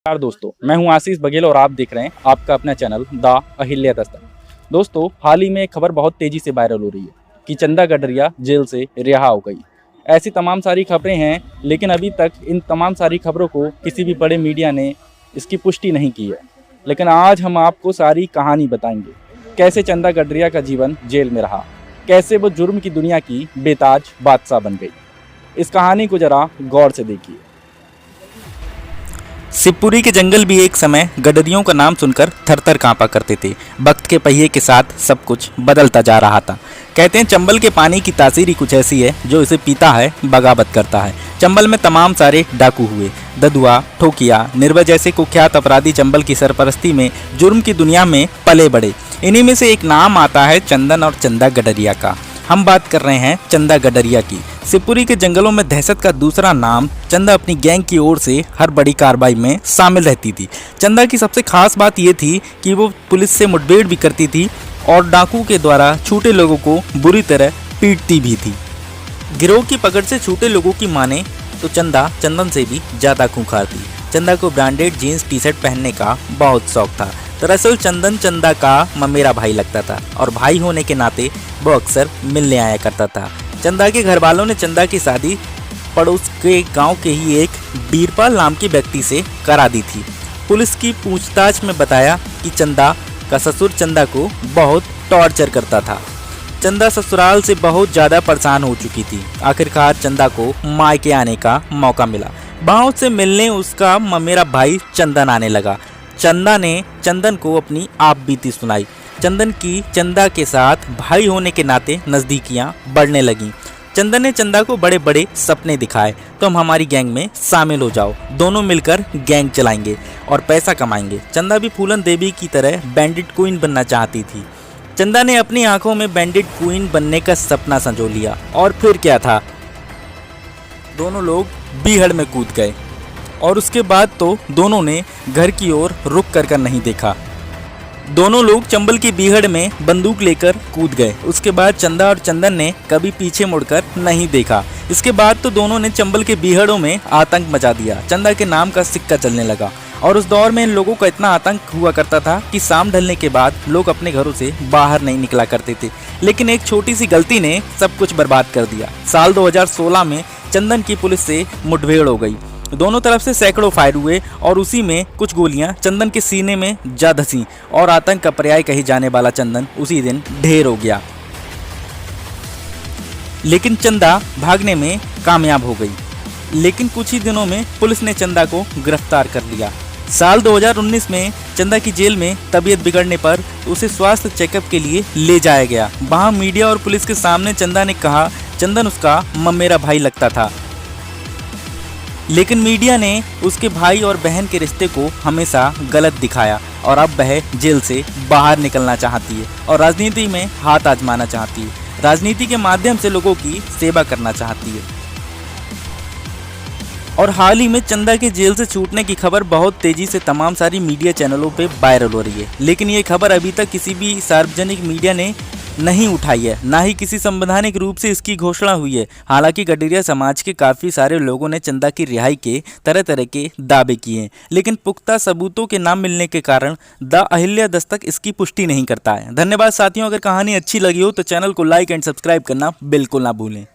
नमस्कार दोस्तों, मैं हूं आशीष बघेल और आप देख रहे हैं आपका अपना चैनल द अहिल्या दस्तक। दोस्तों, हाल ही में एक खबर बहुत तेजी से वायरल हो रही है कि चंदा गडरिया जेल से रिहा हो गई। ऐसी तमाम सारी खबरें हैं, लेकिन अभी तक इन तमाम सारी खबरों को किसी भी बड़े मीडिया ने इसकी पुष्टि नहीं की है। लेकिन आज हम आपको सारी कहानी बताएंगे, कैसे चंदा गडरिया का जीवन जेल में रहा, कैसे वो जुर्म की दुनिया की बेताज बादशाह बन गई। इस कहानी को जरा गौर से देखिए। शिवपुरी के जंगल भी एक समय गडरियों का नाम सुनकर थरथर कांपा करते थे। वक्त के पहिए के साथ सब कुछ बदलता जा रहा था। कहते हैं चंबल के पानी की तासीर ही कुछ ऐसी है, जो इसे पीता है बगावत करता है। चंबल में तमाम सारे डाकू हुए। ददुआ, ठोकिया, निर्भय जैसे कुख्यात अपराधी चंबल की सरपरस्ती में जुर्म की दुनिया में पले बड़े। इन्हीं में से एक नाम आता है चंदन और चंदा गडरिया का। हम बात कर रहे हैं चंदा गडरिया की। शिवपुरी के जंगलों में दहशत का दूसरा नाम। चंदा अपनी गैंग की ओर से हर बड़ी कार्रवाई में शामिल रहती थी। चंदा की सबसे खास बात ये थी कि वो पुलिस से मुठभेड़ भी करती थी और डाकू के द्वारा छूटे लोगों को बुरी तरह पीटती भी थी। गिरोह की पकड़ से छूटे लोगों की माने तो चंदा चंदन से भी ज़्यादा खूंखार थी। चंदा को ब्रांडेड जीन्स टी शर्ट पहनने का बहुत शौक था। दरअसल चंदन चंदा का ममेरा भाई लगता था और भाई होने के नाते वो अक्सर मिलने आया करता था। चंदा के घर वालों ने चंदा की शादी पड़ोस के गांव के ही एक बीरपाल नाम के व्यक्ति से करा दी थी। पुलिस की पूछताछ में बताया कि चंदा का ससुर चंदा को बहुत टॉर्चर करता था। चंदा ससुराल से बहुत ज़्यादा परेशान हो चुकी थी। आखिरकार चंदा को मायके आने का मौका मिला। वहाँ उससे मिलने उसका ममेरा भाई चंदन आने लगा। चंदा ने चंदन को अपनी आप बीती सुनाई। चंदन की चंदा के साथ भाई होने के नाते नज़दीकियाँ बढ़ने लगीं। चंदन ने चंदा को बड़े बड़े सपने दिखाए, तुम हमारी गैंग में शामिल हो जाओ, दोनों मिलकर गैंग चलाएंगे और पैसा कमाएंगे। चंदा भी फूलन देवी की तरह बैंडिट क्वीन बनना चाहती थी। चंदा ने अपनी आंखों में बैंडिट क्वीन बनने का सपना संजो लिया और फिर क्या था, दोनों लोग बीहड़ में कूद गए और उसके बाद तो दोनों ने घर की ओर रुक कर नहीं देखा। दोनों लोग चंबल की बीहड़ में बंदूक लेकर कूद गए। उसके बाद चंदा और चंदन ने कभी पीछे मुड़कर नहीं देखा। इसके बाद तो दोनों ने चंबल के बीहड़ों में आतंक मचा दिया। चंदा के नाम का सिक्का चलने लगा और उस दौर में इन लोगों का इतना आतंक हुआ करता था कि शाम ढलने के बाद लोग अपने घरों से बाहर नहीं निकला करते थे। लेकिन एक छोटी सी गलती ने सब कुछ बर्बाद कर दिया। साल 2016 में चंदन की पुलिस से मुठभेड़ हो गई। दोनों तरफ से सैकड़ों फायर हुए और उसी में कुछ गोलियां चंदन के सीने में जा धंसी और आतंक का पर्याय कही जाने वाला चंदन उसी दिन ढेर हो गया। लेकिन चंदा भागने में कामयाब हो गई। लेकिन कुछ ही दिनों में पुलिस ने चंदा को गिरफ्तार कर लिया। साल 2019 में चंदा की जेल में तबीयत बिगड़ने पर उसे स्वास्थ्य चेकअप के लिए ले जाया गया। वहां मीडिया और पुलिस के सामने चंदा ने कहा चंदन उसका ममेरा भाई लगता था। लेकिन मीडिया ने उसके भाई और बहन के रिश्ते को हमेशा गलत दिखाया और अब वह जेल से बाहर निकलना चाहती है और राजनीति में हाथ आजमाना चाहती है। राजनीति के माध्यम से लोगों की सेवा करना चाहती है। और हाल ही में चंदा के जेल से छूटने की खबर बहुत तेजी से तमाम सारी मीडिया चैनलों पे वायरल हो रही है। लेकिन ये खबर अभी तक किसी भी सार्वजनिक मीडिया ने नहीं उठाई है, ना ही किसी संवैधानिक रूप से इसकी घोषणा हुई है। हालांकि गडरिया समाज के काफ़ी सारे लोगों ने चंदा की रिहाई के तरह तरह के दावे किए हैं, लेकिन पुख्ता सबूतों के ना मिलने के कारण द अहिल्या दस्तक इसकी पुष्टि नहीं करता है। धन्यवाद साथियों, अगर कहानी अच्छी लगी हो तो चैनल को लाइक एंड सब्सक्राइब करना बिल्कुल ना भूलें।